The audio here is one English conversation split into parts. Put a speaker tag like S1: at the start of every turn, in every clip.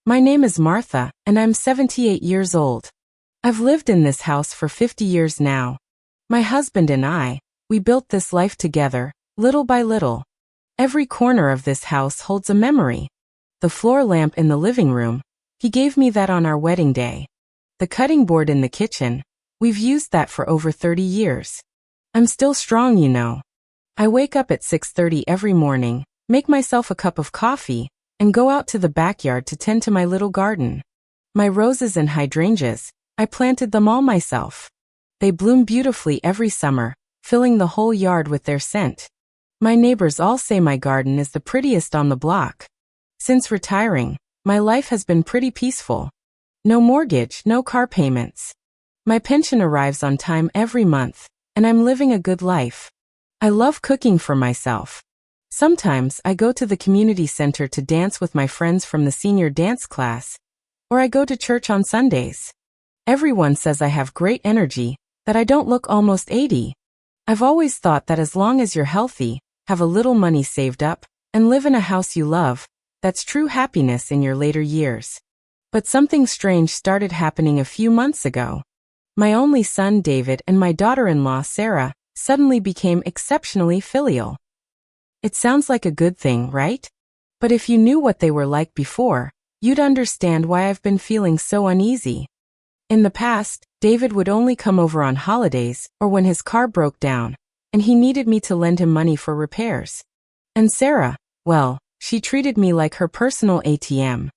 S1: My name is Martha, and I'm 78 years old. I've lived in this house for 50 years now. My husband and I, we built this life together, little by little. Every corner of this house holds a memory. The floor lamp in the living room, he gave me that on our wedding day. The cutting board in the kitchen, we've used that for over 30 years. I'm still strong, you know. I wake up at 6:30 every morning, make myself a cup of coffee, and go out to the backyard to tend to my little garden. My roses and hydrangeas, I planted them all myself. They bloom beautifully every summer, filling the whole yard with their scent. My neighbors all say my garden is the prettiest on the block. Since retiring, my life has been pretty peaceful. No mortgage, no car payments. My pension arrives on time every month, and I'm living a good life. I love cooking for myself. Sometimes I go to the community center to dance with my friends from the senior dance class, or I go to church on Sundays. Everyone says I have great energy, that I don't look almost 80. I've always thought that as long as you're healthy, have a little money saved up, and live in a house you love, that's true happiness in your later years. But something strange started happening a few months ago. My only son David and my daughter-in-law Sarah suddenly became exceptionally filial. It sounds like a good thing, right? But if you knew what they were like before, you'd understand why I've been feeling so uneasy. In the past, David would only come over on holidays or when his car broke down, and he needed me to lend him money for repairs. And Sarah, well, she treated me like her personal ATM.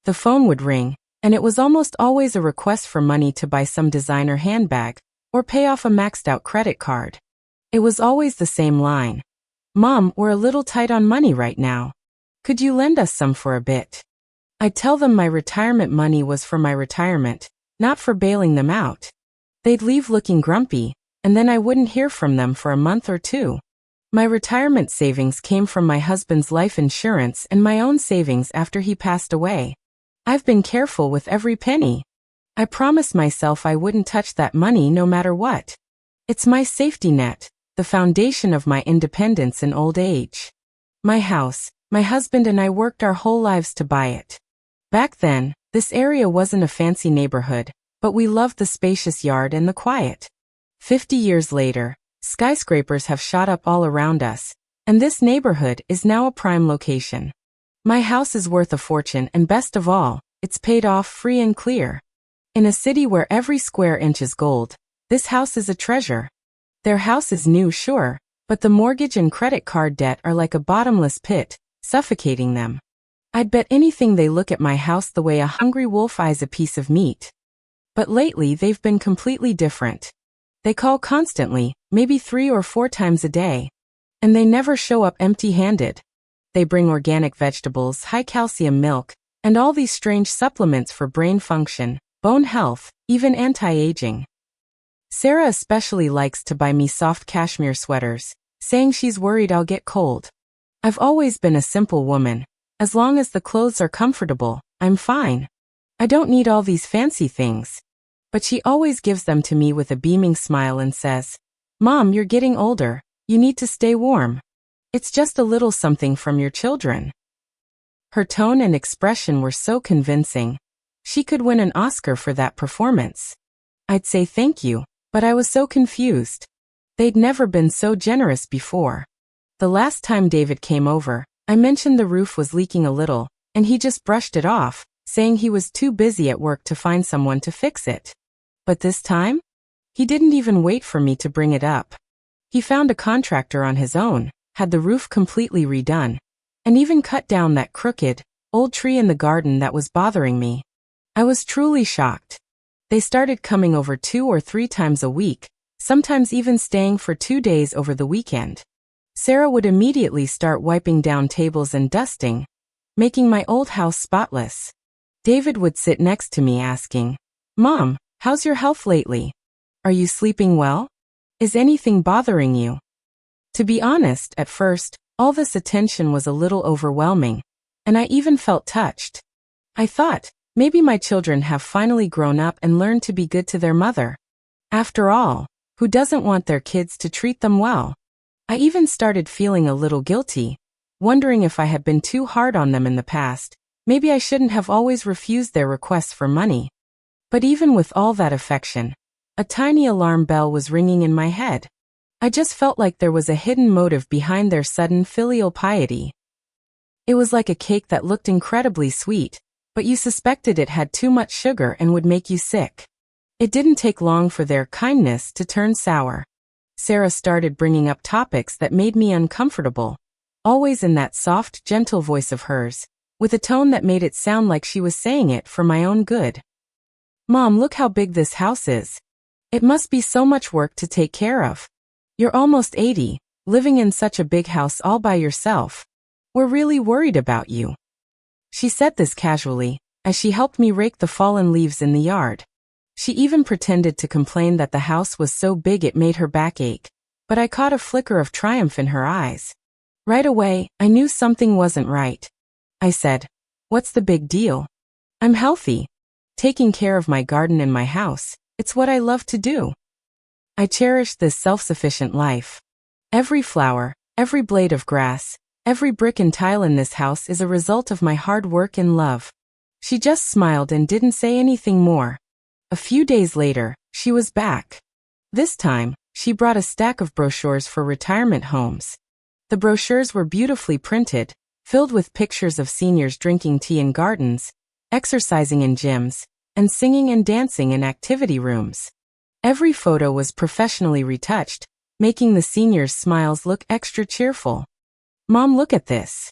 S1: The phone would ring, and it was almost always a request for money to buy some designer handbag or pay off a maxed-out credit card. It was always the same line. Mom, we're a little tight on money right now. Could you lend us some for a bit? I'd tell them my retirement money was for my retirement, not for bailing them out. They'd leave looking grumpy, and then I wouldn't hear from them for a month or two. My retirement savings came from my husband's life insurance and my own savings after he passed away. I've been careful with every penny. I promised myself I wouldn't touch that money no matter what. It's my safety net, the foundation of my independence in old age. My house, my husband and I worked our whole lives to buy it. Back then, this area wasn't a fancy neighborhood, but we loved the spacious yard and the quiet. 50 years later, skyscrapers have shot up all around us, and this neighborhood is now a prime location. My house is worth a fortune, and best of all, it's paid off free and clear. In a city where every square inch is gold, this house is a treasure. Their house is new, sure, but the mortgage and credit card debt are like a bottomless pit, suffocating them. I'd bet anything they look at my house the way a hungry wolf eyes a piece of meat. But lately they've been completely different. They call constantly, maybe 3 or 4 times a day. And they never show up empty-handed. They bring organic vegetables, high-calcium milk, and all these strange supplements for brain function, bone health, even anti-aging. Sarah especially likes to buy me soft cashmere sweaters, saying she's worried I'll get cold. I've always been a simple woman. As long as the clothes are comfortable, I'm fine. I don't need all these fancy things. But she always gives them to me with a beaming smile and says, "Mom, you're getting older. You need to stay warm. It's just a little something from your children." Her tone and expression were so convincing. She could win an Oscar for that performance. I'd say thank you, but I was so confused. They'd never been so generous before. The last time David came over, I mentioned the roof was leaking a little, and he just brushed it off, saying he was too busy at work to find someone to fix it. But this time? He didn't even wait for me to bring it up. He found a contractor on his own, had the roof completely redone, and even cut down that crooked, old tree in the garden that was bothering me. I was truly shocked. They started coming over 2 or 3 times a week, sometimes even staying for 2 days over the weekend. Sarah would immediately start wiping down tables and dusting, making my old house spotless. David would sit next to me asking, "Mom, how's your health lately? Are you sleeping well? Is anything bothering you?" To be honest, at first, all this attention was a little overwhelming, and I even felt touched. I thought, maybe my children have finally grown up and learned to be good to their mother. After all, who doesn't want their kids to treat them well? I even started feeling a little guilty, wondering if I had been too hard on them in the past, Maybe I shouldn't have always refused their requests for money. But even with all that affection, a tiny alarm bell was ringing in my head. I just felt like there was a hidden motive behind their sudden filial piety. It was like a cake that looked incredibly sweet, but you suspected it had too much sugar and would make you sick. It didn't take long for their kindness to turn sour. Sarah started bringing up topics that made me uncomfortable, always in that soft, gentle voice of hers, with a tone that made it sound like she was saying it for my own good. "Mom, look how big this house is. It must be so much work to take care of. You're almost 80, living in such a big house all by yourself. We're really worried about you." She said this casually, as she helped me rake the fallen leaves in the yard. She even pretended to complain that the house was so big it made her back ache, but I caught a flicker of triumph in her eyes. Right away, I knew something wasn't right. I said, "What's the big deal? I'm healthy. Taking care of my garden and my house, it's what I love to do. I cherish this self-sufficient life. Every flower, every blade of grass, every brick and tile in this house is a result of my hard work and love." She just smiled and didn't say anything more. A few days later, she was back. This time, she brought a stack of brochures for retirement homes. The brochures were beautifully printed, filled with pictures of seniors drinking tea in gardens, exercising in gyms, and singing and dancing in activity rooms. Every photo was professionally retouched, making the seniors' smiles look extra cheerful. "Mom, look at this.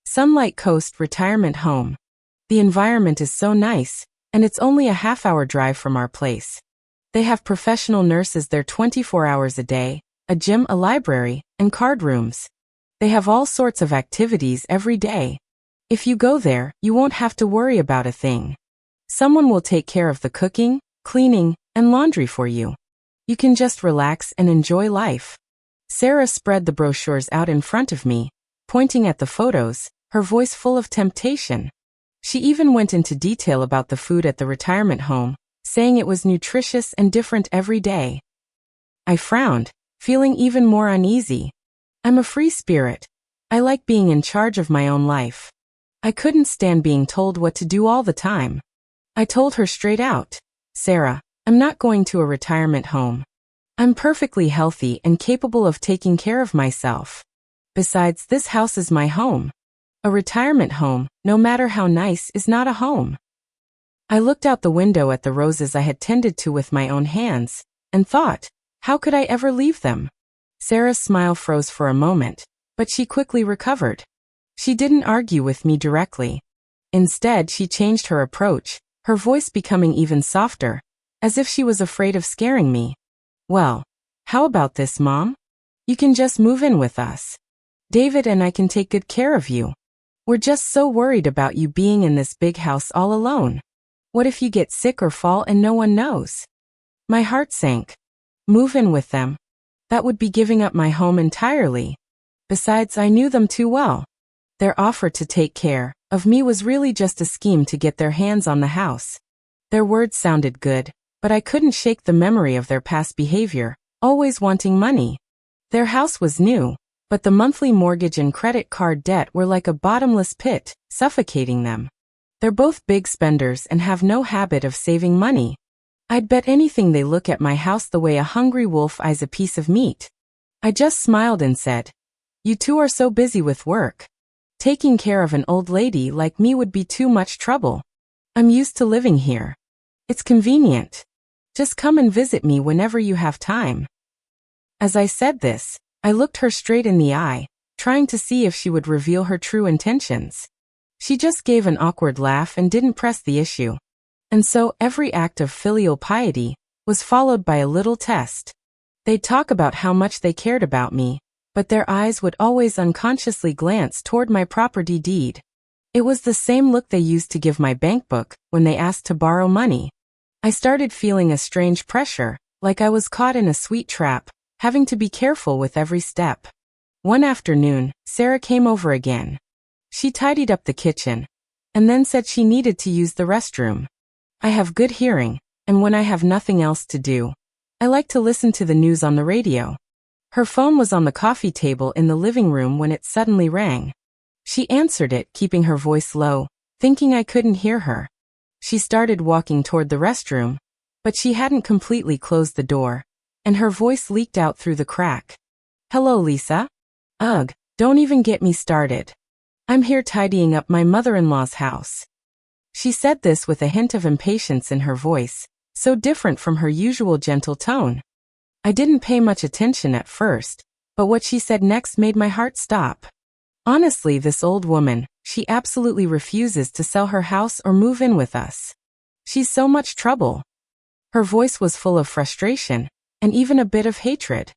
S1: Sunlight Coast Retirement Home. The environment is so nice, and it's only a half-hour drive from our place. They have professional nurses there 24 hours a day, a gym, a library, and card rooms. They have all sorts of activities every day. If you go there, you won't have to worry about a thing. Someone will take care of the cooking, cleaning, and laundry for you. You can just relax and enjoy life." Sarah spread the brochures out in front of me, pointing at the photos, her voice full of temptation. She even went into detail about the food at the retirement home, saying it was nutritious and different every day. I frowned, feeling even more uneasy. I'm a free spirit. I like being in charge of my own life. I couldn't stand being told what to do all the time. I told her straight out, "Sarah, I'm not going to a retirement home. I'm perfectly healthy and capable of taking care of myself. Besides, this house is my home. A retirement home, no matter how nice, is not a home." I looked out the window at the roses I had tended to with my own hands, and thought, how could I ever leave them? Sarah's smile froze for a moment, but she quickly recovered. She didn't argue with me directly. Instead, she changed her approach, her voice becoming even softer, as if she was afraid of scaring me. "Well, how about this, Mom? You can just move in with us. David and I can take good care of you. We're just so worried about you being in this big house all alone. What if you get sick or fall and no one knows?" My heart sank. Move in with them? That would be giving up my home entirely. Besides, I knew them too well. Their offer to take care of me was really just a scheme to get their hands on the house. Their words sounded good, but I couldn't shake the memory of their past behavior, always wanting money. Their house was new, but the monthly mortgage and credit card debt were like a bottomless pit, suffocating them. They're both big spenders and have no habit of saving money. I'd bet anything they look at my house the way a hungry wolf eyes a piece of meat. I just smiled and said, "You two are so busy with work. Taking care of an old lady like me would be too much trouble. I'm used to living here. It's convenient. Just come and visit me whenever you have time." As I said this, I looked her straight in the eye, trying to see if she would reveal her true intentions. She just gave an awkward laugh and didn't press the issue. And so every act of filial piety was followed by a little test. They'd talk about how much they cared about me, but their eyes would always unconsciously glance toward my property deed. It was the same look they used to give my bank book when they asked to borrow money. I started feeling a strange pressure, like I was caught in a sweet trap, having to be careful with every step. One afternoon, Sarah came over again. She tidied up the kitchen, and then said she needed to use the restroom. I have good hearing, and when I have nothing else to do, I like to listen to the news on the radio. Her phone was on the coffee table in the living room when it suddenly rang. She answered it, keeping her voice low, thinking I couldn't hear her. She started walking toward the restroom, but she hadn't completely closed the door, and her voice leaked out through the crack. "Hello, Lisa? Ugh, don't even get me started. I'm here tidying up my mother-in-law's house." She said this with a hint of impatience in her voice, so different from her usual gentle tone. I didn't pay much attention at first, but what she said next made my heart stop. Honestly, this old woman, she absolutely refuses to sell her house or move in with us. She's so much trouble. Her voice was full of frustration, and even a bit of hatred.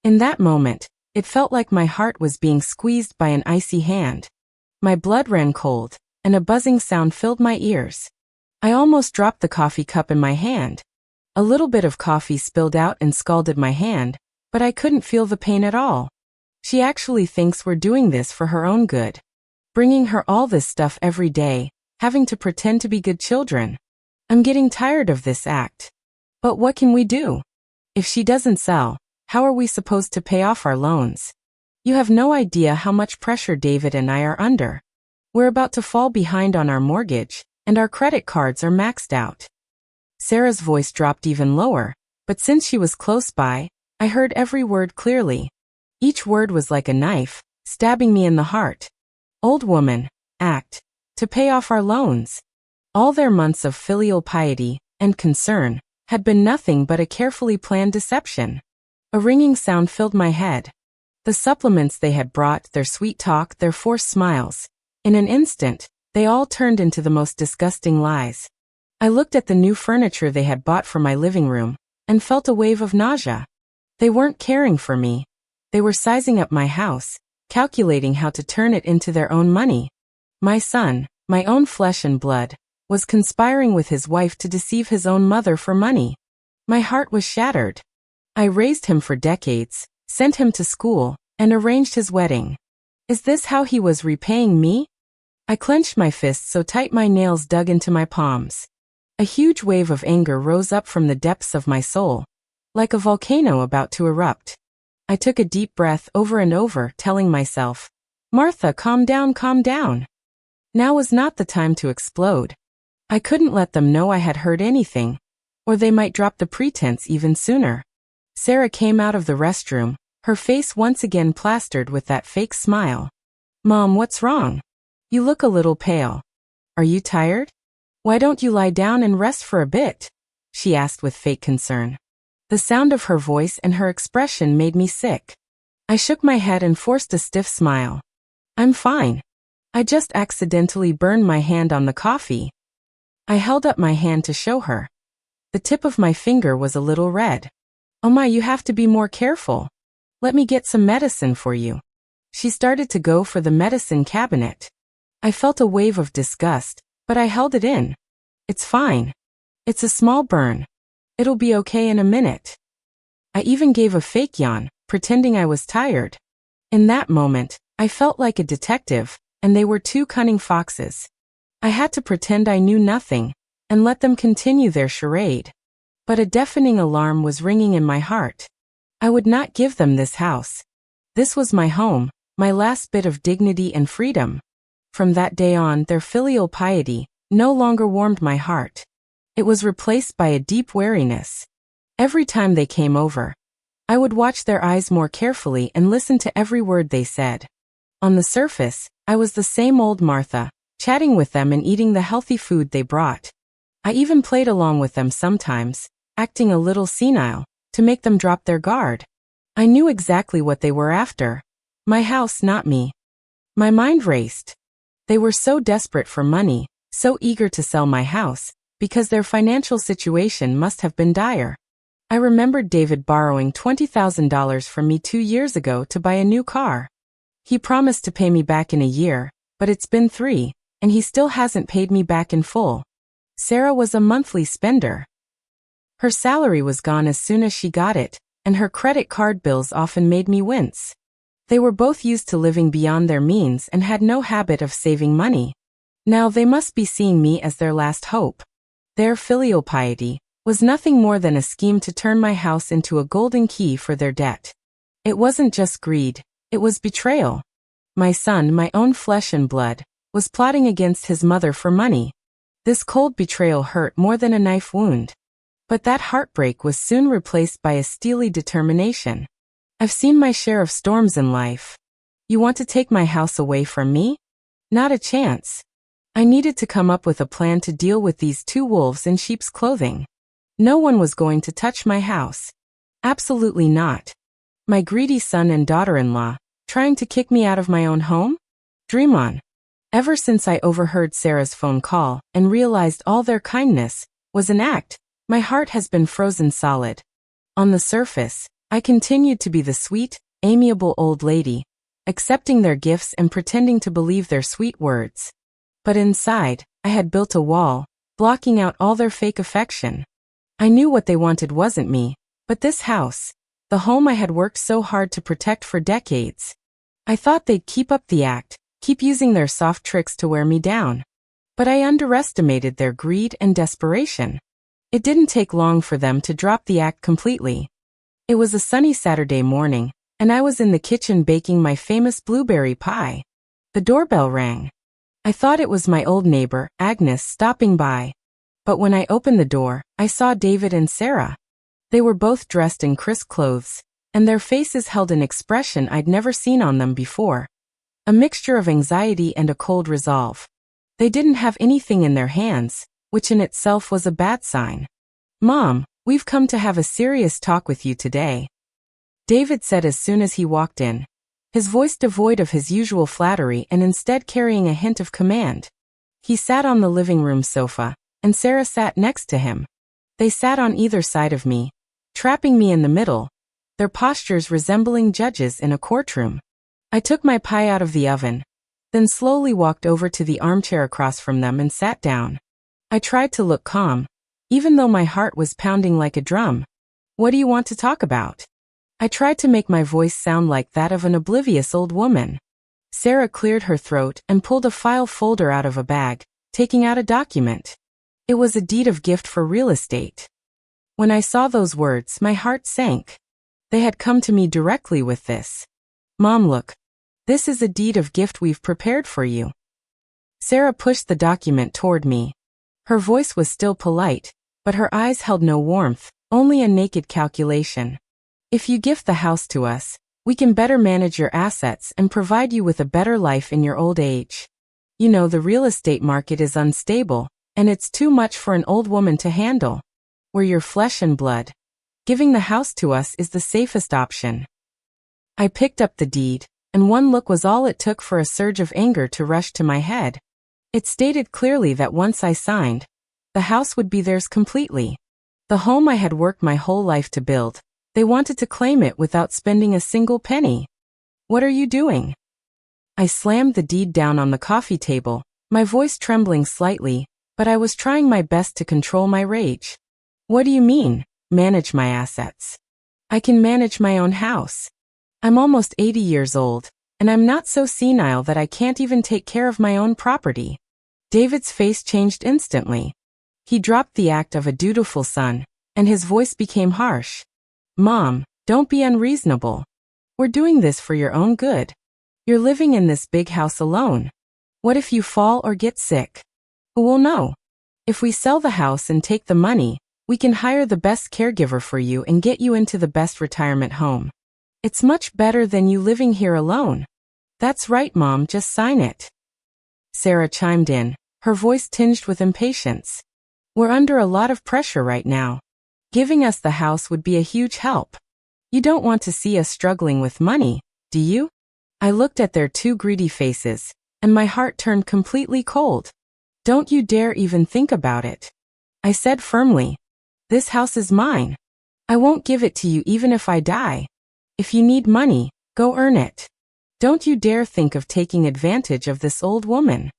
S1: In that moment, it felt like my heart was being squeezed by an icy hand. My blood ran cold, and a buzzing sound filled my ears. I almost dropped the coffee cup in my hand. A little bit of coffee spilled out and scalded my hand, but I couldn't feel the pain at all. She actually thinks we're doing this for her own good. Bringing her all this stuff every day, having to pretend to be good children. I'm getting tired of this act. But what can we do? If she doesn't sell, how are we supposed to pay off our loans? You have no idea how much pressure David and I are under. We're about to fall behind on our mortgage, and our credit cards are maxed out. Sarah's voice dropped even lower, but since she was close by, I heard every word clearly. Each word was like a knife, stabbing me in the heart. Old woman, act, to pay off our loans. All their months of filial piety and concern had been nothing but a carefully planned deception. A ringing sound filled my head. The supplements they had brought, their sweet talk, their forced smiles. In an instant, they all turned into the most disgusting lies. I looked at the new furniture they had bought for my living room, and felt a wave of nausea. They weren't caring for me. They were sizing up my house, calculating how to turn it into their own money. My son, my own flesh and blood, was conspiring with his wife to deceive his own mother for money. My heart was shattered. I raised him for decades, sent him to school, and arranged his wedding. Is this how he was repaying me? I clenched my fists so tight my nails dug into my palms. A huge wave of anger rose up from the depths of my soul, like a volcano about to erupt. I took a deep breath over and over, telling myself, "Martha, calm down, calm down." Now was not the time to explode. I couldn't let them know I had heard anything, or they might drop the pretense even sooner. Sarah came out of the restroom, her face once again plastered with that fake smile. "Mom, what's wrong? You look a little pale. Are you tired? Why don't you lie down and rest for a bit?" she asked with fake concern. The sound of her voice and her expression made me sick. I shook my head and forced a stiff smile. "I'm fine. I just accidentally burned my hand on the coffee." I held up my hand to show her. The tip of my finger was a little red. "Oh my, you have to be more careful. Let me get some medicine for you." She started to go for the medicine cabinet. I felt a wave of disgust, but I held it in. "It's fine. It's a small burn. It'll be okay in a minute." I even gave a fake yawn, pretending I was tired. In that moment, I felt like a detective, and they were two cunning foxes. I had to pretend I knew nothing, and let them continue their charade. But a deafening alarm was ringing in my heart. I would not give them this house. This was my home, my last bit of dignity and freedom. From that day on, their filial piety no longer warmed my heart. It was replaced by a deep wariness. Every time they came over, I would watch their eyes more carefully and listen to every word they said. On the surface, I was the same old Martha, chatting with them and eating the healthy food they brought. I even played along with them sometimes, acting a little senile, to make them drop their guard. I knew exactly what they were after. My house, not me. My mind raced. They were so desperate for money, so eager to sell my house, because their financial situation must have been dire. I remembered David borrowing $20,000 from me 2 years ago to buy a new car. He promised to pay me back in a year, but it's been 3, and he still hasn't paid me back in full. Sarah was a monthly spender. Her salary was gone as soon as she got it, and her credit card bills often made me wince. They were both used to living beyond their means and had no habit of saving money. Now they must be seeing me as their last hope. Their filial piety was nothing more than a scheme to turn my house into a golden key for their debt. It wasn't just greed, it was betrayal. My son, my own flesh and blood, was plotting against his mother for money. This cold betrayal hurt more than a knife wound. But that heartbreak was soon replaced by a steely determination. I've seen my share of storms in life. You want to take my house away from me? Not a chance. I needed to come up with a plan to deal with these two wolves in sheep's clothing. No one was going to touch my house. Absolutely not. My greedy son and daughter-in-law, trying to kick me out of my own home? Dream on. Ever since I overheard Sarah's phone call and realized all their kindness was an act, my heart has been frozen solid. On the surface, I continued to be the sweet, amiable old lady, accepting their gifts and pretending to believe their sweet words. But inside, I had built a wall, blocking out all their fake affection. I knew what they wanted wasn't me, but this house, the home I had worked so hard to protect for decades. I thought they'd keep up the act, keep using their soft tricks to wear me down. But I underestimated their greed and desperation. It didn't take long for them to drop the act completely. It was a sunny Saturday morning, and I was in the kitchen baking my famous blueberry pie. The doorbell rang. I thought it was my old neighbor, Agnes, stopping by. But when I opened the door, I saw David and Sarah. They were both dressed in crisp clothes, and their faces held an expression I'd never seen on them before. A mixture of anxiety and a cold resolve. They didn't have anything in their hands, which in itself was a bad sign. "Mom, we've come to have a serious talk with you today," David said as soon as he walked in, his voice devoid of his usual flattery and instead carrying a hint of command. He sat on the living room sofa, and Sarah sat next to him. They sat on either side of me, trapping me in the middle, their postures resembling judges in a courtroom. I took my pie out of the oven, then slowly walked over to the armchair across from them and sat down. I tried to look calm, even though my heart was pounding like a drum. "What do you want to talk about?" I tried to make my voice sound like that of an oblivious old woman. Sarah cleared her throat and pulled a file folder out of a bag, taking out a document. It was a deed of gift for real estate. When I saw those words, my heart sank. They had come to me directly with this. "Mom, look. This is a deed of gift we've prepared for you." Sarah pushed the document toward me. Her voice was still polite, but her eyes held no warmth, only a naked calculation. "If you gift the house to us, we can better manage your assets and provide you with a better life in your old age. You know, the real estate market is unstable, and it's too much for an old woman to handle. We're your flesh and blood. Giving the house to us is the safest option." I picked up the deed, and one look was all it took for a surge of anger to rush to my head. It stated clearly that once I signed, the house would be theirs completely. The home I had worked my whole life to build. They wanted to claim it without spending a single penny. "What are you doing?" I slammed the deed down on the coffee table, my voice trembling slightly, but I was trying my best to control my rage. "What do you mean, manage my assets? I can manage my own house. I'm almost 80 years old, and I'm not so senile that I can't even take care of my own property." David's face changed instantly. He dropped the act of a dutiful son, and his voice became harsh. "Mom, don't be unreasonable. We're doing this for your own good. You're living in this big house alone. What if you fall or get sick? Who will know? If we sell the house and take the money, we can hire the best caregiver for you and get you into the best retirement home. It's much better than you living here alone." "That's right, Mom, just sign it." Sarah chimed in, her voice tinged with impatience. "We're under a lot of pressure right now. Giving us the house would be a huge help. You don't want to see us struggling with money, do you?" I looked at their two greedy faces, and my heart turned completely cold. "Don't you dare even think about it," I said firmly. "This house is mine. I won't give it to you even if I die. If you need money, go earn it. Don't you dare think of taking advantage of this old woman."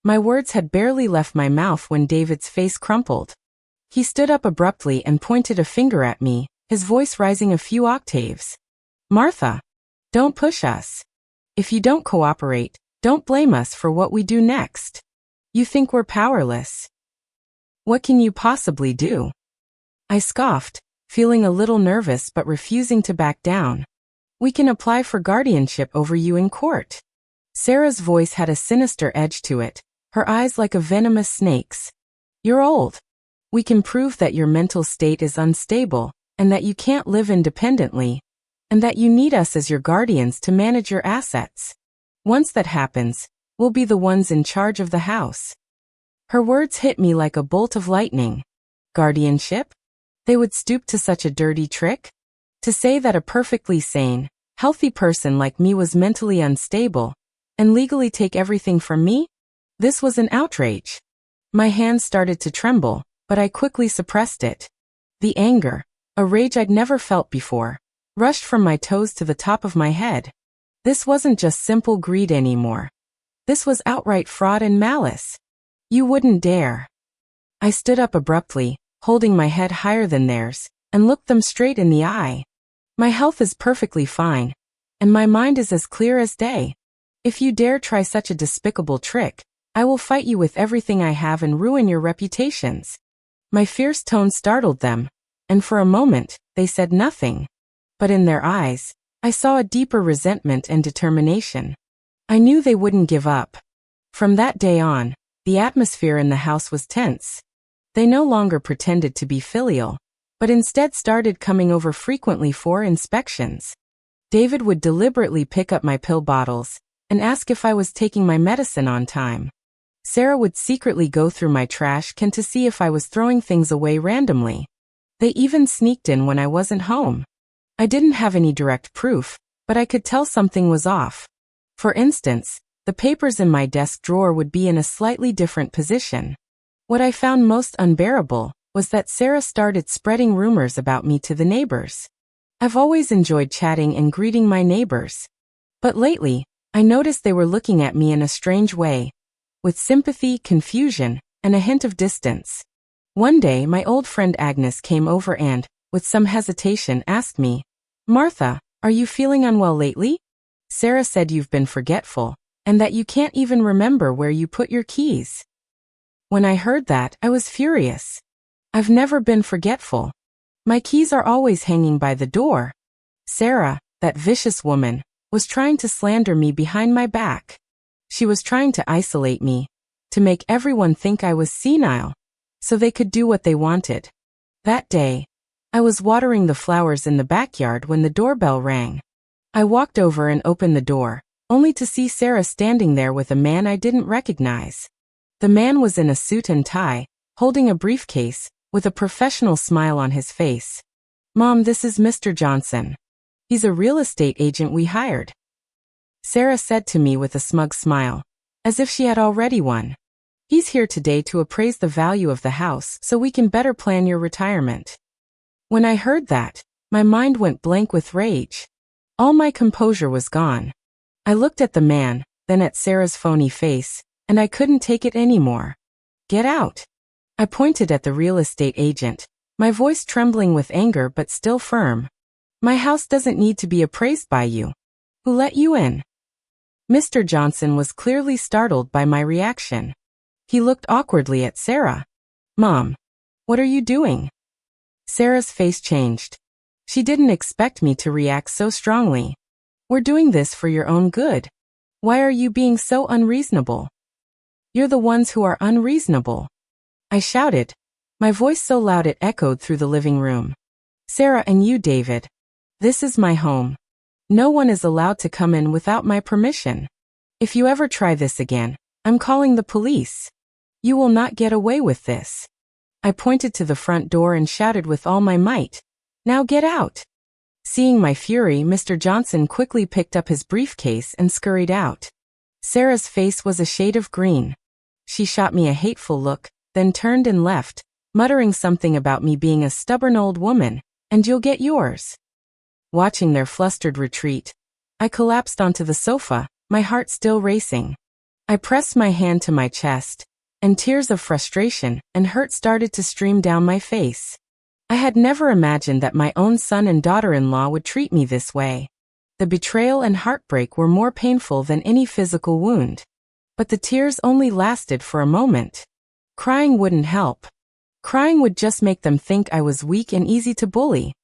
S1: My words had barely left my mouth when David's face crumpled. He stood up abruptly and pointed a finger at me, his voice rising a few octaves. "Martha, don't push us. If you don't cooperate, don't blame us for what we do next. You think we're powerless. What can you possibly do?" I scoffed, feeling a little nervous but refusing to back down. "We can apply for guardianship over you in court. Sarah's voice had a sinister edge to it, her eyes like a venomous snake's. You're old. We can prove that your mental state is unstable, and that you can't live independently, and that you need us as your guardians to manage your assets. Once that happens, we'll be the ones in charge of the house. Her words hit me like a bolt of lightning. Guardianship? They would stoop to such a dirty trick? To say that a perfectly sane, healthy person like me was mentally unstable, and legally take everything from me? This was an outrage. My hands started to tremble, but I quickly suppressed it. The anger, a rage I'd never felt before, rushed from my toes to the top of my head. This wasn't just simple greed anymore. This was outright fraud and malice. You wouldn't dare. I stood up abruptly, holding my head higher than theirs, and looked them straight in the eye. My health is perfectly fine, and my mind is as clear as day. If you dare try such a despicable trick, I will fight you with everything I have and ruin your reputations. My fierce tone startled them, and for a moment, they said nothing. But in their eyes, I saw a deeper resentment and determination. I knew they wouldn't give up. From that day on, the atmosphere in the house was tense. They no longer pretended to be filial, but instead started coming over frequently for inspections. David would deliberately pick up my pill bottles and ask if I was taking my medicine on time. Sarah would secretly go through my trash can to see if I was throwing things away randomly. They even sneaked in when I wasn't home. I didn't have any direct proof, but I could tell something was off. For instance, the papers in my desk drawer would be in a slightly different position. What I found most unbearable was that Sarah started spreading rumors about me to the neighbors. I've always enjoyed chatting and greeting my neighbors. But lately, I noticed they were looking at me in a strange way, with sympathy, confusion, and a hint of distance. One day, my old friend Agnes came over and, with some hesitation, asked me, "Martha, are you feeling unwell lately? Sarah said you've been forgetful, and that you can't even remember where you put your keys." When I heard that, I was furious. I've never been forgetful. My keys are always hanging by the door. Sarah, that vicious woman, was trying to slander me behind my back. She was trying to isolate me, to make everyone think I was senile, so they could do what they wanted. That day, I was watering the flowers in the backyard when the doorbell rang. I walked over and opened the door, only to see Sarah standing there with a man I didn't recognize. The man was in a suit and tie, holding a briefcase, with a professional smile on his face. "Mom, this is Mr. Johnson. He's a real estate agent we hired," Sarah said to me with a smug smile, as if she had already won. "He's here today to appraise the value of the house so we can better plan your retirement." When I heard that, my mind went blank with rage. All my composure was gone. I looked at the man, then at Sarah's phony face, and I couldn't take it anymore. "Get out." I pointed at the real estate agent, my voice trembling with anger but still firm. "My house doesn't need to be appraised by you. Who let you in?" Mr. Johnson was clearly startled by my reaction. He looked awkwardly at Sarah. "Mom, what are you doing?" Sarah's face changed. She didn't expect me to react so strongly. "We're doing this for your own good. Why are you being so unreasonable?" "You're the ones who are unreasonable," I shouted, my voice so loud it echoed through the living room. "Sarah and you, David. This is my home. No one is allowed to come in without my permission. If you ever try this again, I'm calling the police. You will not get away with this." I pointed to the front door and shouted with all my might, "Now get out." Seeing my fury, Mr. Johnson quickly picked up his briefcase and scurried out. Sarah's face was a shade of green. She shot me a hateful look, then turned and left, muttering something about me being a stubborn old woman, and you'll get yours. Watching their flustered retreat, I collapsed onto the sofa, my heart still racing. I pressed my hand to my chest, and tears of frustration and hurt started to stream down my face. I had never imagined that my own son and daughter-in-law would treat me this way. The betrayal and heartbreak were more painful than any physical wound. But the tears only lasted for a moment. Crying wouldn't help. Crying would just make them think I was weak and easy to bully.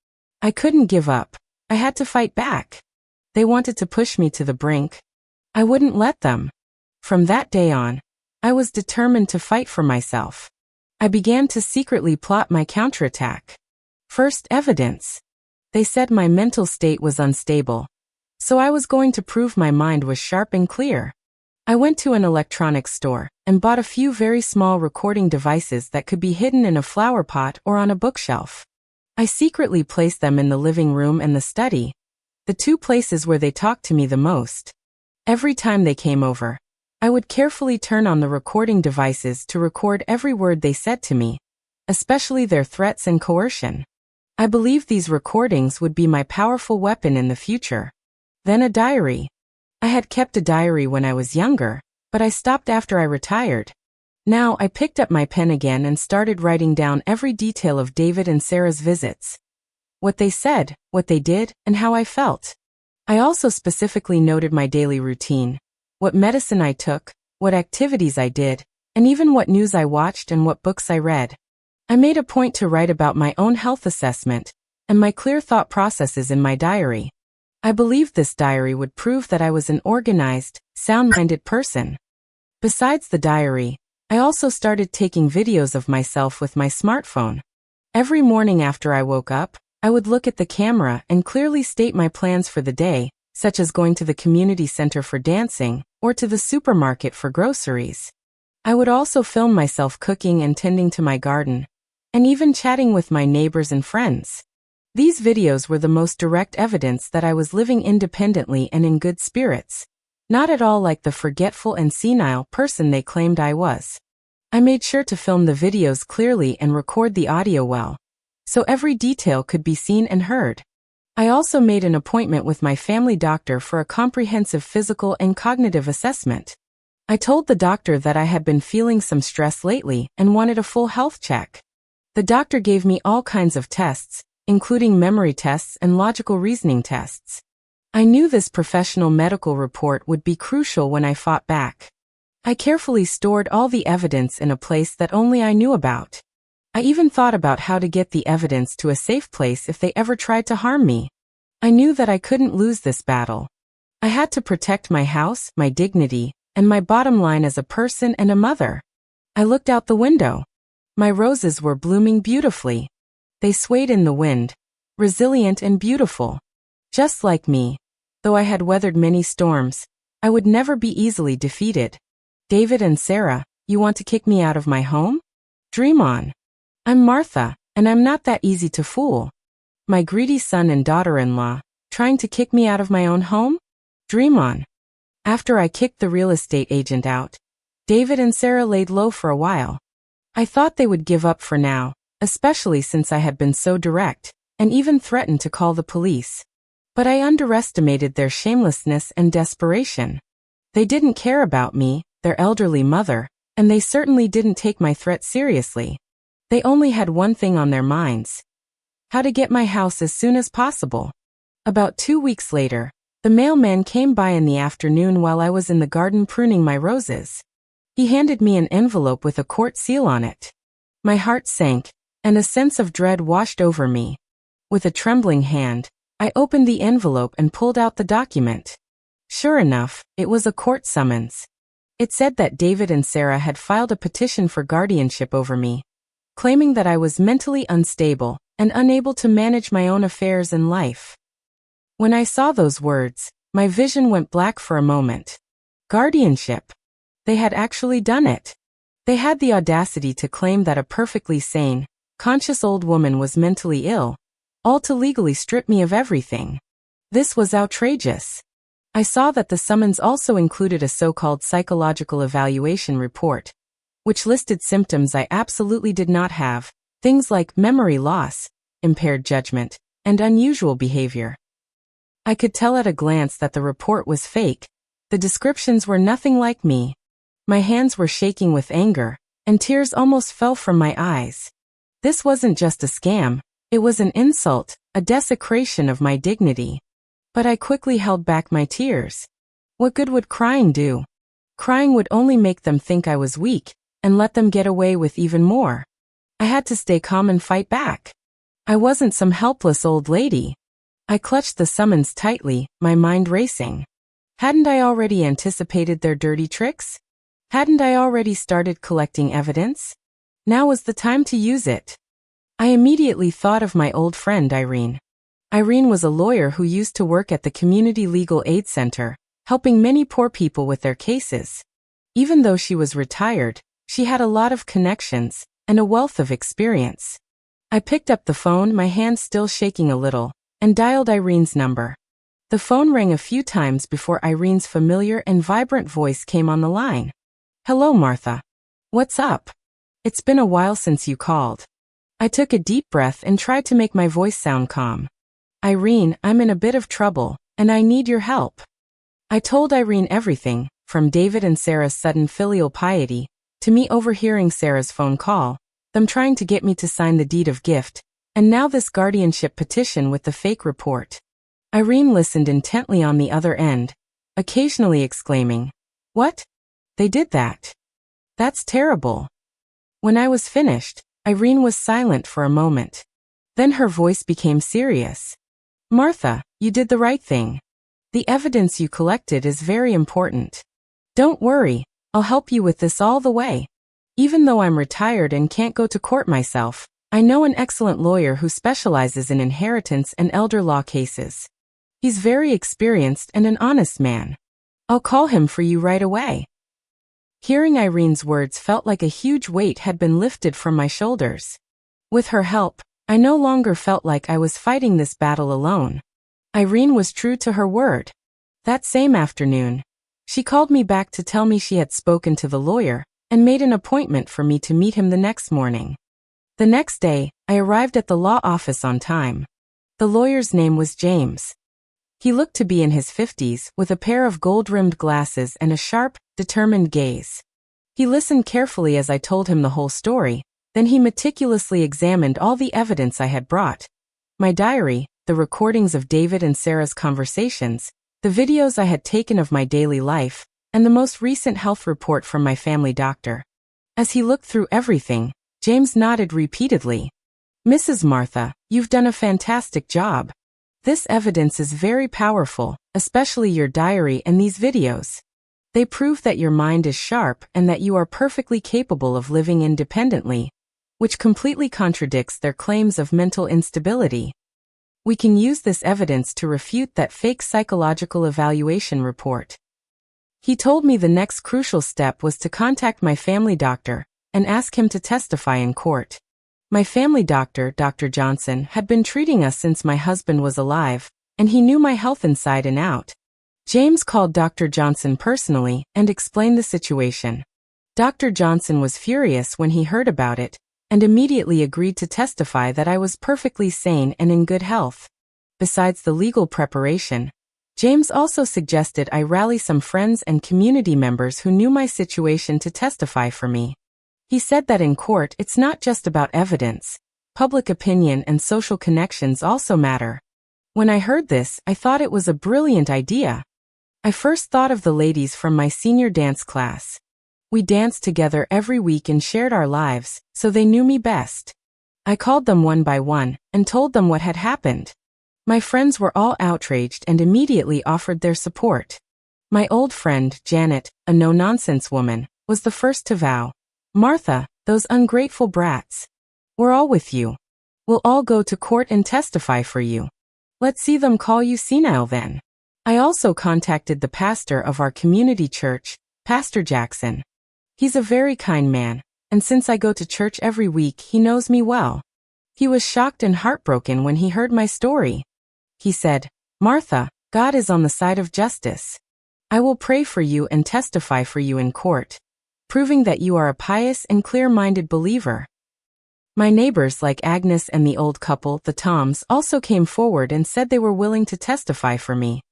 S1: I couldn't give up. I had to fight back. They wanted to push me to the brink. I wouldn't let them. From that day on, I was determined to fight for myself. I began to secretly plot my counterattack. First, evidence. They said my mental state was unstable, so I was going to prove my mind was sharp and clear. I went to an electronics store and bought a few very small recording devices that could be hidden in a flower pot or on a bookshelf. I secretly placed them in the living room and the study, the two places where they talked to me the most. Every time they came over, I would carefully turn on the recording devices to record every word they said to me, especially their threats and coercion. I believed these recordings would be my powerful weapon in the future. Then a diary. I had kept a diary when I was younger, but I stopped after I retired. Now I picked up my pen again and started writing down every detail of David and Sarah's visits. What they said, what they did, and how I felt. I also specifically noted my daily routine, what medicine I took, what activities I did, and even what news I watched and what books I read. I made a point to write about my own health assessment and my clear thought processes in my diary. I believed this diary would prove that I was an organized, sound-minded person. Besides the diary, I also started taking videos of myself with my smartphone. Every morning after I woke up, I would look at the camera and clearly state my plans for the day, such as going to the community center for dancing or to the supermarket for groceries. I would also film myself cooking and tending to my garden, and even chatting with my neighbors and friends. These videos were the most direct evidence that I was living independently and in good spirits, not at all like the forgetful and senile person they claimed I was. I made sure to film the videos clearly and record the audio well, so every detail could be seen and heard. I also made an appointment with my family doctor for a comprehensive physical and cognitive assessment. I told the doctor that I had been feeling some stress lately and wanted a full health check. The doctor gave me all kinds of tests, including memory tests and logical reasoning tests. I knew this professional medical report would be crucial when I fought back. I carefully stored all the evidence in a place that only I knew about. I even thought about how to get the evidence to a safe place if they ever tried to harm me. I knew that I couldn't lose this battle. I had to protect my house, my dignity, and my bottom line as a person and a mother. I looked out the window. My roses were blooming beautifully. They swayed in the wind, resilient and beautiful. Just like me, though I had weathered many storms, I would never be easily defeated. David and Sarah, you want to kick me out of my home? Dream on. I'm Martha, and I'm not that easy to fool. My greedy son and daughter-in-law, trying to kick me out of my own home? Dream on. After I kicked the real estate agent out, David and Sarah laid low for a while. I thought they would give up for now, especially since I had been so direct, and even threatened to call the police. But I underestimated their shamelessness and desperation. They didn't care about me, their elderly mother, and they certainly didn't take my threat seriously. They only had one thing on their minds: how to get my house as soon as possible. About 2 weeks later, the mailman came by in the afternoon while I was in the garden pruning my roses. He handed me an envelope with a court seal on it. My heart sank, and a sense of dread washed over me. With a trembling hand, I opened the envelope and pulled out the document. Sure enough, it was a court summons. It said that David and Sarah had filed a petition for guardianship over me, claiming that I was mentally unstable and unable to manage my own affairs in life. When I saw those words, my vision went black for a moment. Guardianship. They had actually done it. They had the audacity to claim that a perfectly sane, conscious old woman was mentally ill, all to legally strip me of everything. This was outrageous. I saw that the summons also included a so-called psychological evaluation report, which listed symptoms I absolutely did not have, things like memory loss, impaired judgment, and unusual behavior. I could tell at a glance that the report was fake. The descriptions were nothing like me. My hands were shaking with anger, and tears almost fell from my eyes. This wasn't just a scam, it was an insult, a desecration of my dignity. But I quickly held back my tears. What good would crying do? Crying would only make them think I was weak, and let them get away with even more. I had to stay calm and fight back. I wasn't some helpless old lady. I clutched the summons tightly, my mind racing. Hadn't I already anticipated their dirty tricks? Hadn't I already started collecting evidence? Now was the time to use it. I immediately thought of my old friend Irene. Irene was a lawyer who used to work at the Community Legal Aid Center, helping many poor people with their cases. Even though she was retired, she had a lot of connections and a wealth of experience. I picked up the phone, my hand still shaking a little, and dialed Irene's number. The phone rang a few times before Irene's familiar and vibrant voice came on the line. "Hello, Martha. What's up? It's been a while since you called." I took a deep breath and tried to make my voice sound calm. "Irene, I'm in a bit of trouble, and I need your help." I told Irene everything, from David and Sarah's sudden filial piety, to me overhearing Sarah's phone call, them trying to get me to sign the deed of gift, and now this guardianship petition with the fake report. Irene listened intently on the other end, occasionally exclaiming, "What? They did that? That's terrible." When I was finished, Irene was silent for a moment. Then her voice became serious. "Martha, you did the right thing. The evidence you collected is very important. Don't worry, I'll help you with this all the way. Even though I'm retired and can't go to court myself, I know an excellent lawyer who specializes in inheritance and elder law cases. He's very experienced and an honest man. I'll call him for you right away." Hearing Irene's words felt like a huge weight had been lifted from my shoulders. With her help, I no longer felt like I was fighting this battle alone. Irene was true to her word. That same afternoon, she called me back to tell me she had spoken to the lawyer and made an appointment for me to meet him the next morning. The next day, I arrived at the law office on time. The lawyer's name was James. He looked to be in his 50s, with a pair of gold-rimmed glasses and a sharp, determined gaze. He listened carefully as I told him the whole story, then he meticulously examined all the evidence I had brought. My diary, the recordings of David and Sarah's conversations, the videos I had taken of my daily life, and the most recent health report from my family doctor. As he looked through everything, James nodded repeatedly. "Mrs. Martha, you've done a fantastic job. This evidence is very powerful, especially your diary and these videos. They prove that your mind is sharp and that you are perfectly capable of living independently, which completely contradicts their claims of mental instability. We can use this evidence to refute that fake psychological evaluation report." He told me the next crucial step was to contact my family doctor and ask him to testify in court. My family doctor, Dr. Johnson, had been treating us since my husband was alive, and he knew my health inside and out. James called Dr. Johnson personally and explained the situation. Dr. Johnson was furious when he heard about it, and immediately agreed to testify that I was perfectly sane and in good health. Besides the legal preparation, James also suggested I rally some friends and community members who knew my situation to testify for me. He said that in court it's not just about evidence, public opinion and social connections also matter. When I heard this, I thought it was a brilliant idea. I first thought of the ladies from my senior dance class. We danced together every week and shared our lives, so they knew me best. I called them one by one and told them what had happened. My friends were all outraged and immediately offered their support. My old friend, Janet, a no-nonsense woman, was the first to vow, "Martha, those ungrateful brats. We're all with you. We'll all go to court and testify for you. Let's see them call you senile then." I also contacted the pastor of our community church, Pastor Jackson. He's a very kind man, and since I go to church every week, he knows me well. He was shocked and heartbroken when he heard my story. He said, "Martha, God is on the side of justice. I will pray for you and testify for you in court, proving that you are a pious and clear-minded believer." My neighbors like Agnes and the old couple, the Toms, also came forward and said they were willing to testify for me.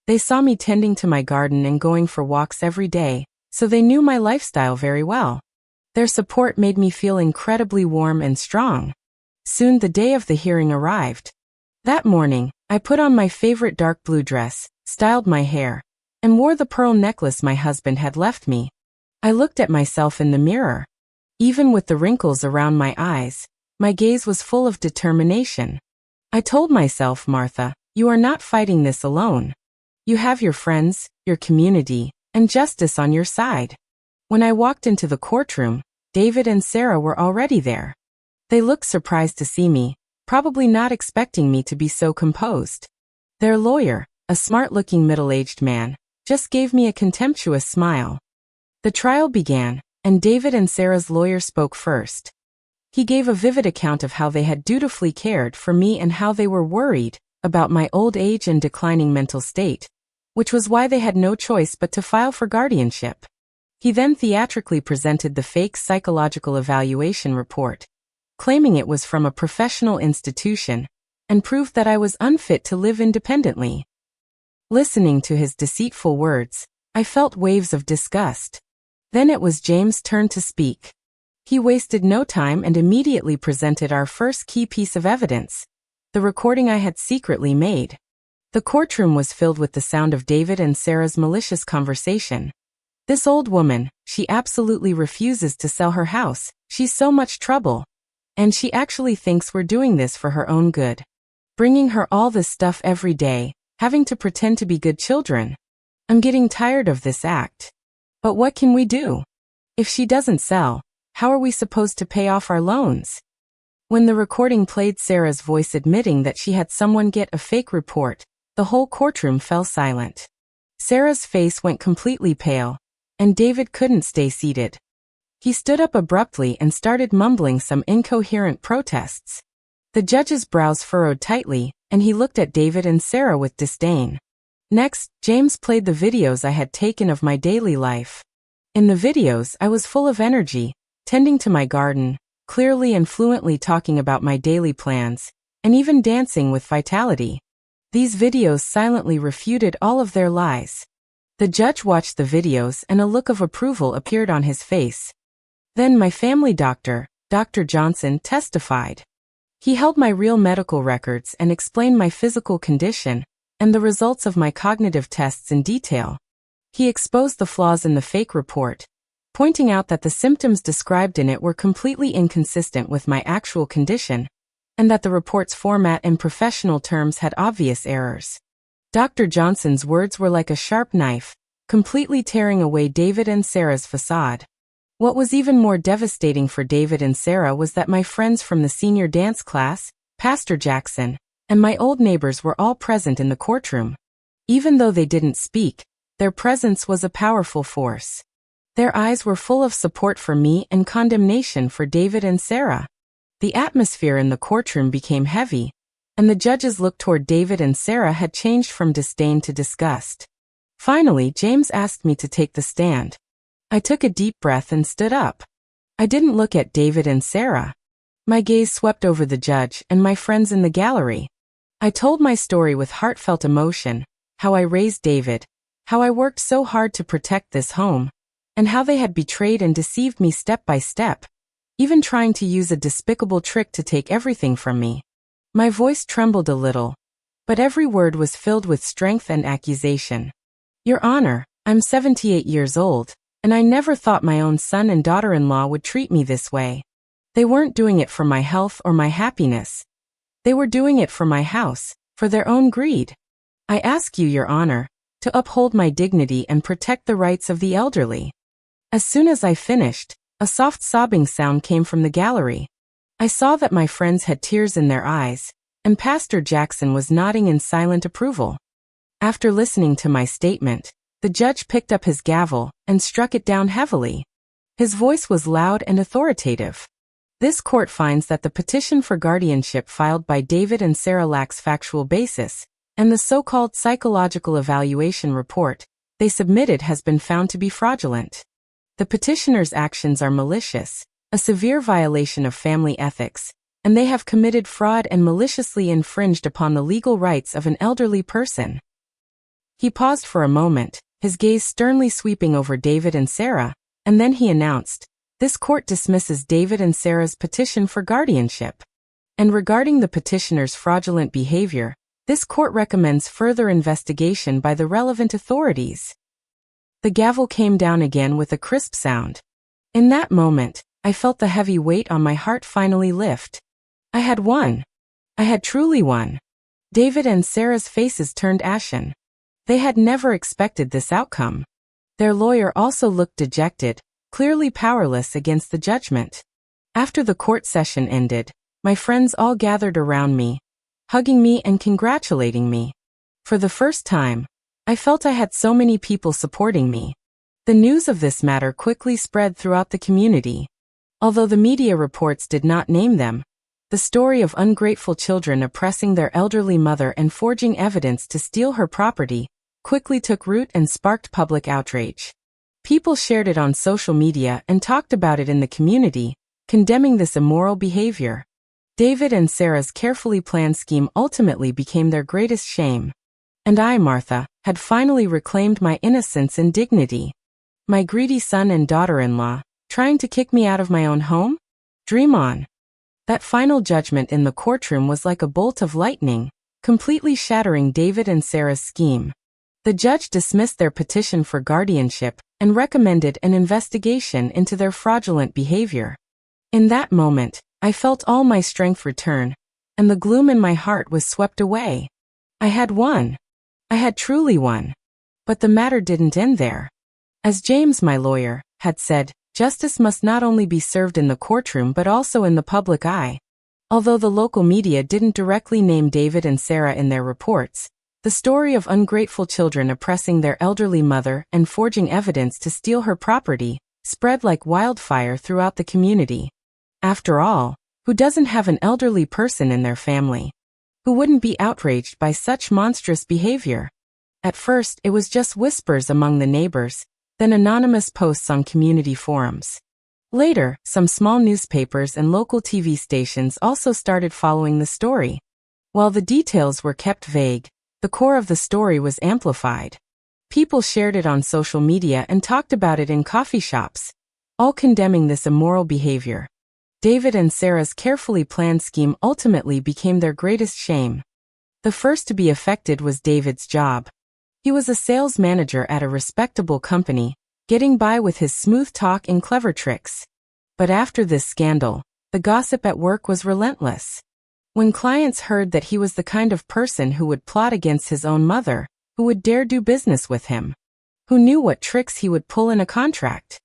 S1: They saw me tending to my garden and going for walks every day, so they knew my lifestyle very well. Their support made me feel incredibly warm and strong. Soon the day of the hearing arrived. That morning, I put on my favorite dark blue dress, styled my hair, and wore the pearl necklace my husband had left me. I looked at myself in the mirror. Even with the wrinkles around my eyes, my gaze was full of determination. I told myself, "Martha, you are not fighting this alone. You have your friends, your community, and justice on your side. When I walked into the courtroom, David and Sarah were already there. They looked surprised to see me, probably not expecting me to be so composed. Their lawyer, a smart-looking middle-aged man, just gave me a contemptuous smile. The trial began, and David and Sarah's lawyer spoke first. He gave a vivid account of how they had dutifully cared for me and how they were worried about my old age and declining mental state, which was why they had no choice but to file for guardianship. He then theatrically presented the fake psychological evaluation report, claiming it was from a professional institution, and proved that I was unfit to live independently. Listening to his deceitful words, I felt waves of disgust. Then it was James' turn to speak. He wasted no time and immediately presented our first key piece of evidence, the recording I had secretly made. The courtroom was filled with the sound of David and Sarah's malicious conversation. This old woman, she absolutely refuses to sell her house, she's so much trouble. And she actually thinks we're doing this for her own good. Bringing her all this stuff every day, having to pretend to be good children. I'm getting tired of this act. But what can we do? If she doesn't sell, how are we supposed to pay off our loans? When the recording played Sarah's voice admitting that she had someone get a fake report, the whole courtroom fell silent. Sarah's face went completely pale, and David couldn't stay seated. He stood up abruptly and started mumbling some incoherent protests. The judge's brows furrowed tightly, and he looked at David and Sarah with disdain. Next, James played the videos I had taken of my daily life. In the videos, I was full of energy, tending to my garden, clearly and fluently talking about my daily plans, and even dancing with vitality. These videos silently refuted all of their lies. The judge watched the videos and a look of approval appeared on his face. Then my family doctor, Dr. Johnson, testified. He held my real medical records and explained my physical condition and the results of my cognitive tests in detail. He exposed the flaws in the fake report, pointing out that the symptoms described in it were completely inconsistent with my actual condition, and that the report's format and professional terms had obvious errors. Dr. Johnson's words were like a sharp knife, completely tearing away David and Sarah's facade. What was even more devastating for David and Sarah was that my friends from the senior dance class, Pastor Jackson, and my old neighbors were all present in the courtroom. Even though they didn't speak, their presence was a powerful force. Their eyes were full of support for me and condemnation for David and Sarah. The atmosphere in the courtroom became heavy, and the judge's look toward David and Sarah had changed from disdain to disgust. Finally, James asked me to take the stand. I took a deep breath and stood up. I didn't look at David and Sarah. My gaze swept over the judge and my friends in the gallery. I told my story with heartfelt emotion, how I raised David, how I worked so hard to protect this home, and how they had betrayed and deceived me step by step, even trying to use a despicable trick to take everything from me. My voice trembled a little, but every word was filled with strength and accusation. Your Honor, I'm 78 years old, and I never thought my own son and daughter-in-law would treat me this way. They weren't doing it for my health or my happiness. They were doing it for my house, for their own greed. I ask you, Your Honor, to uphold my dignity and protect the rights of the elderly. As soon as I finished, a soft sobbing sound came from the gallery. I saw that my friends had tears in their eyes, and Pastor Jackson was nodding in silent approval. After listening to my statement, the judge picked up his gavel and struck it down heavily. His voice was loud and authoritative. This court finds that the petition for guardianship filed by David and Sarah lacks factual basis, and the so-called psychological evaluation report they submitted has been found to be fraudulent. The petitioners' actions are malicious, a severe violation of family ethics, and they have committed fraud and maliciously infringed upon the legal rights of an elderly person. He paused for a moment, his gaze sternly sweeping over David and Sarah, and then he announced, "This court dismisses David and Sarah's petition for guardianship. And regarding the petitioner's fraudulent behavior, this court recommends further investigation by the relevant authorities." The gavel came down again with a crisp sound. In that moment, I felt the heavy weight on my heart finally lift. I had won. I had truly won. David and Sarah's faces turned ashen. They had never expected this outcome. Their lawyer also looked dejected, clearly powerless against the judgment. After the court session ended, my friends all gathered around me, hugging me and congratulating me. For the first time, I felt I had so many people supporting me. The news of this matter quickly spread throughout the community. Although the media reports did not name them, the story of ungrateful children oppressing their elderly mother and forging evidence to steal her property quickly took root and sparked public outrage. People shared it on social media and talked about it in the community, condemning this immoral behavior. David and Sarah's carefully planned scheme ultimately became their greatest shame. And I, Martha, had finally reclaimed my innocence and dignity. My greedy son and daughter-in-law, trying to kick me out of my own home? Dream on. That final judgment in the courtroom was like a bolt of lightning, completely shattering David and Sarah's scheme. The judge dismissed their petition for guardianship and recommended an investigation into their fraudulent behavior. In that moment, I felt all my strength return, and the gloom in my heart was swept away. I had won. I had truly won. But the matter didn't end there. As James, my lawyer, had said, justice must not only be served in the courtroom but also in the public eye. Although the local media didn't directly name David and Sarah in their reports, the story of ungrateful children oppressing their elderly mother and forging evidence to steal her property spread like wildfire throughout the community. After all, who doesn't have an elderly person in their family? Who wouldn't be outraged by such monstrous behavior? At first, it was just whispers among the neighbors, then anonymous posts on community forums. Later, some small newspapers and local TV stations also started following the story. While the details were kept vague, the core of the story was amplified. People shared it on social media and talked about it in coffee shops, all condemning this immoral behavior. David and Sarah's carefully planned scheme ultimately became their greatest shame. The first to be affected was David's job. He was a sales manager at a respectable company, getting by with his smooth talk and clever tricks. But after this scandal, the gossip at work was relentless. When clients heard that he was the kind of person who would plot against his own mother, who would dare do business with him, who knew what tricks he would pull in a contract.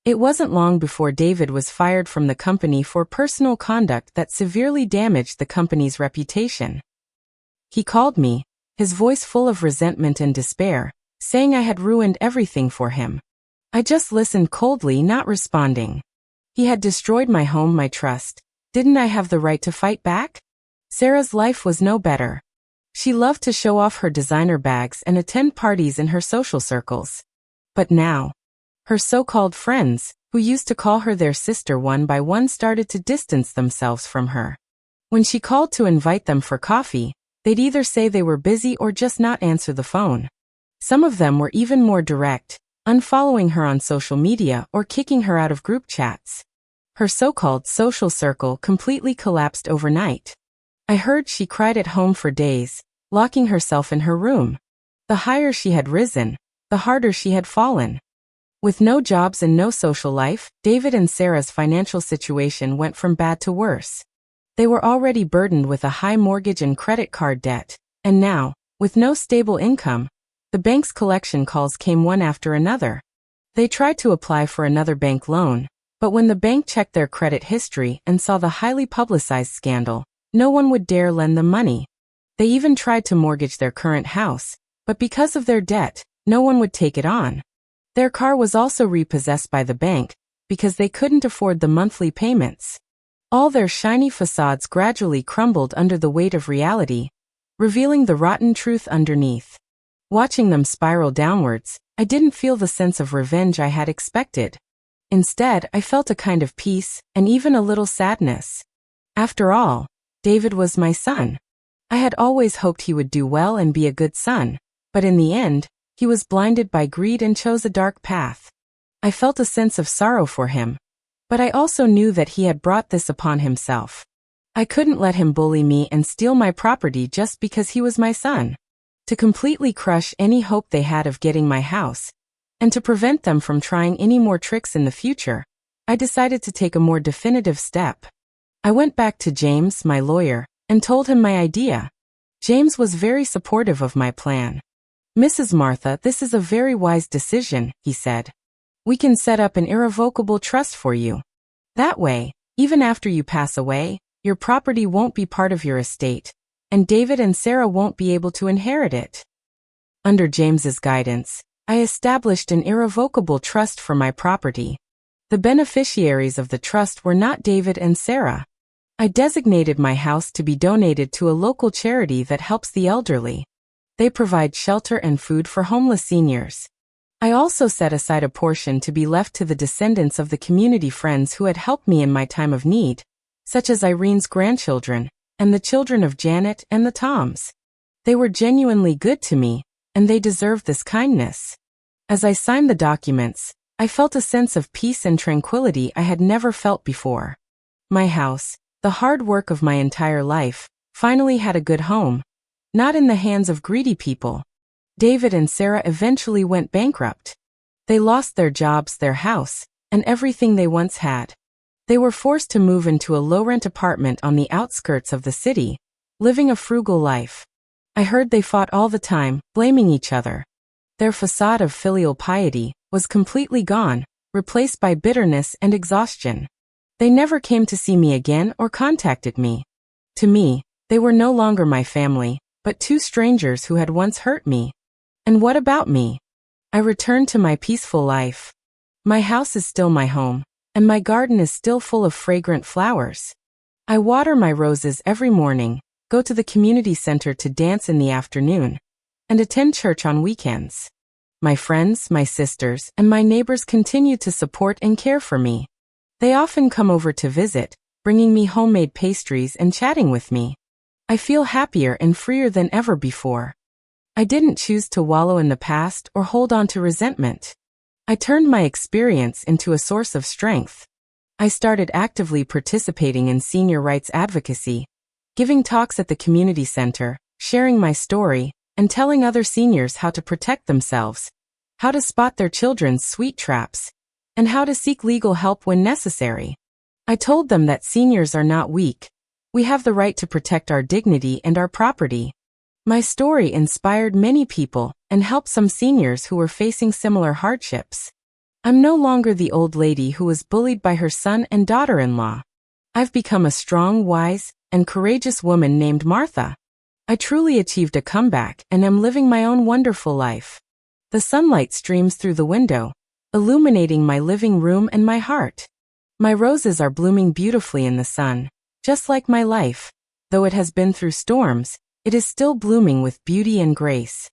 S1: It wasn't long before David was fired from the company for personal conduct that severely damaged the company's reputation. He called me, his voice full of resentment and despair, saying I had ruined everything for him. I just listened coldly, not responding. He had destroyed my home, my trust. Didn't I have the right to fight back? Sarah's life was no better. She loved to show off her designer bags and attend parties in her social circles. But now, her so-called friends, who used to call her their sister, one by one started to distance themselves from her. When she called to invite them for coffee, they'd either say they were busy or just not answer the phone. Some of them were even more direct, unfollowing her on social media or kicking her out of group chats. Her so-called social circle completely collapsed overnight. I heard she cried at home for days, locking herself in her room. The higher she had risen, the harder she had fallen. With no jobs and no social life, David and Sarah's financial situation went from bad to worse. They were already burdened with a high mortgage and credit card debt, and now, with no stable income, the bank's collection calls came one after another. They tried to apply for another bank loan, but when the bank checked their credit history and saw the highly publicized scandal, no one would dare lend them money. They even tried to mortgage their current house, but because of their debt, no one would take it on. Their car was also repossessed by the bank, because they couldn't afford the monthly payments. All their shiny facades gradually crumbled under the weight of reality, revealing the rotten truth underneath. Watching them spiral downwards, I didn't feel the sense of revenge I had expected. Instead, I felt a kind of peace, and even a little sadness. After all, David was my son. I had always hoped he would do well and be a good son, but in the end, he was blinded by greed and chose a dark path. I felt a sense of sorrow for him, but I also knew that he had brought this upon himself. I couldn't let him bully me and steal my property just because he was my son. To completely crush any hope they had of getting my house, and to prevent them from trying any more tricks in the future, I decided to take a more definitive step. I went back to James, my lawyer, and told him my idea. James was very supportive of my plan. Mrs. Martha, this is a very wise decision, he said. We can set up an irrevocable trust for you. That way, even after you pass away, your property won't be part of your estate, and David and Sarah won't be able to inherit it. Under James's guidance, I established an irrevocable trust for my property. The beneficiaries of the trust were not David and Sarah. I designated my house to be donated to a local charity that helps the elderly. They provide shelter and food for homeless seniors. I also set aside a portion to be left to the descendants of the community friends who had helped me in my time of need, such as Irene's grandchildren, and the children of Janet and the Toms. They were genuinely good to me, and they deserved this kindness. As I signed the documents, I felt a sense of peace and tranquility I had never felt before. My house, the hard work of my entire life, finally had a good home, not in the hands of greedy people. David and Sarah eventually went bankrupt. They lost their jobs, their house, and everything they once had. They were forced to move into a low-rent apartment on the outskirts of the city, living a frugal life. I heard they fought all the time, blaming each other. Their facade of filial piety was completely gone, replaced by bitterness and exhaustion. They never came to see me again or contacted me. To me, they were no longer my family, but two strangers who had once hurt me. And what about me? I returned to my peaceful life. My house is still my home, and my garden is still full of fragrant flowers. I water my roses every morning, go to the community center to dance in the afternoon, and attend church on weekends. My friends, my sisters, and my neighbors continue to support and care for me. They often come over to visit, bringing me homemade pastries and chatting with me. I feel happier and freer than ever before. I didn't choose to wallow in the past or hold on to resentment. I turned my experience into a source of strength. I started actively participating in senior rights advocacy, giving talks at the community center, sharing my story, and telling other seniors how to protect themselves, how to spot their children's sweet traps, and how to seek legal help when necessary. I told them that seniors are not weak. We have the right to protect our dignity and our property. My story inspired many people and helped some seniors who were facing similar hardships. I'm no longer the old lady who was bullied by her son and daughter-in-law. I've become a strong, wise, and courageous woman named Martha. I truly achieved a comeback and am living my own wonderful life. The sunlight streams through the window, illuminating my living room and my heart. My roses are blooming beautifully in the sun, just like my life. Though it has been through storms, it is still blooming with beauty and grace.